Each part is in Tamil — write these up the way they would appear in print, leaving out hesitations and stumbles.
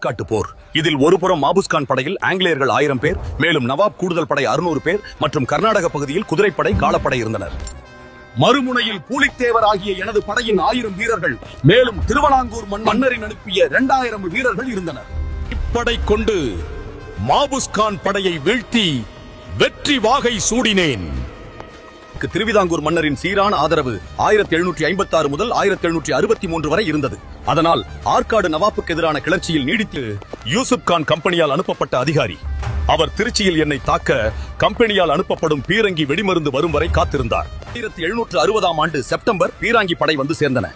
காட்டு போர். இதில் ஒருபுறம் மாபுஸ்கான் படையில் ஆங்கிலேயர்கள் 1000 பேர், மேலும் நவாப் கூடுதல் படை 600 பேர் மற்றும் கர்நாடக பகுதியில் குதிரைப்படை, காலப்படை இருந்தனர். மறுமுனையில் பூலித்தேவர் ஆகிய எனது படையின் 1000 வீரர்கள், மேலும் திருவனாங்கூர் மன்னரின் அனுப்பிய 2000 வீரர்கள் இருந்தனர். இப்படை கொண்டு மாபுஸ்கான் படையை வீழ்த்தி வெற்றி வாகை சூடினேன். திருவிதாங்கூர் மன்னரின் சீரான ஆதரவு 1756 முதல் 1763 வரை இருந்தது. அதனால் ஆற்காடு நவாப்புக்கு எதிரான கிளர்ச்சியில் நீடித்து யூசுப் கான் கம்பெனியால் அனுப்பப்பட்ட அதிகாரி. அவர் திருச்சியில் என்னை தாக்க கம்பெனியால் அனுப்பப்படும் பீரங்கி வெடிமருந்து வரும் வரை காத்திருந்தார். 1760 ஆண்டு செப்டம்பர் பீராங்கி படை வந்து சேர்ந்தன.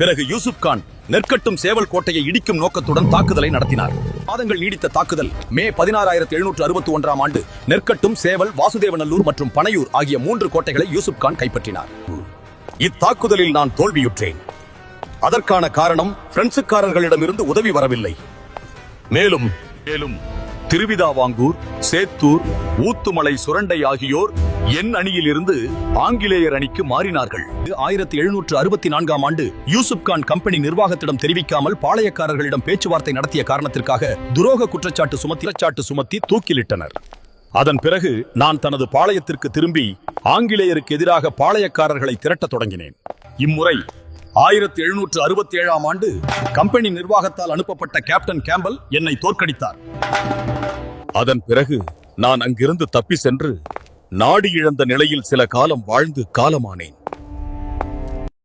பிறகு யூசுப் கான் நெற்கட்டும் சேவல் கோட்டையை இடிக்கும் நோக்கத்துடன் தாக்குதலை நடத்தினார். மாதங்கள் நீடித்த தாக்குதல் மே 16,761 ஆண்டு நெற்கட்டும், சேவல், வாசுதேவநல்லூர் மற்றும் பனையூர் ஆகிய 3 கோட்டைகளை யூசுப் கான் கைப்பற்றினார். இத்தாக்குதலில் நான் தோல்வியுற்றேன். அதற்கான காரணம் பிரெஞ்சுக்காரர்களிடமிருந்து உதவி வரவில்லை. மேலும் திருவிதாவாங்கூர், சேத்தூர், ஊத்துமலை, சுரண்டை ஆகியோர் என் அணியில் இருந்து ஆங்கிலேயர் அணிக்கு மாறினார்கள். 1764 ஆண்டு யூசுப் கான் கம்பெனி நிர்வாகத்திடம் தெரிவிக்காமல் பாளையக்காரர்களிடம் பேச்சுவார்த்தை நடத்திய காரணத்திற்காக துரோக குற்றச்சாட்டு சுமத்தி தூக்கிலிட்டனர். அதன் பிறகு நான் தனது பாளையத்திற்கு திரும்பி ஆங்கிலேயருக்கு எதிராக பாளையக்காரர்களை திரட்டத் தொடங்கினேன். இம்முறை 1767 ஆண்டு கம்பெனி நிர்வாகத்தால் அனுப்பப்பட்ட கேப்டன் கேம்பல் என்னை தோற்கடித்தார். அதன் பிறகு நான் அங்கிருந்து தப்பி சென்று நாடு இழந்த நிலையில் சில காலம் வாழ்ந்து காலமானேன்.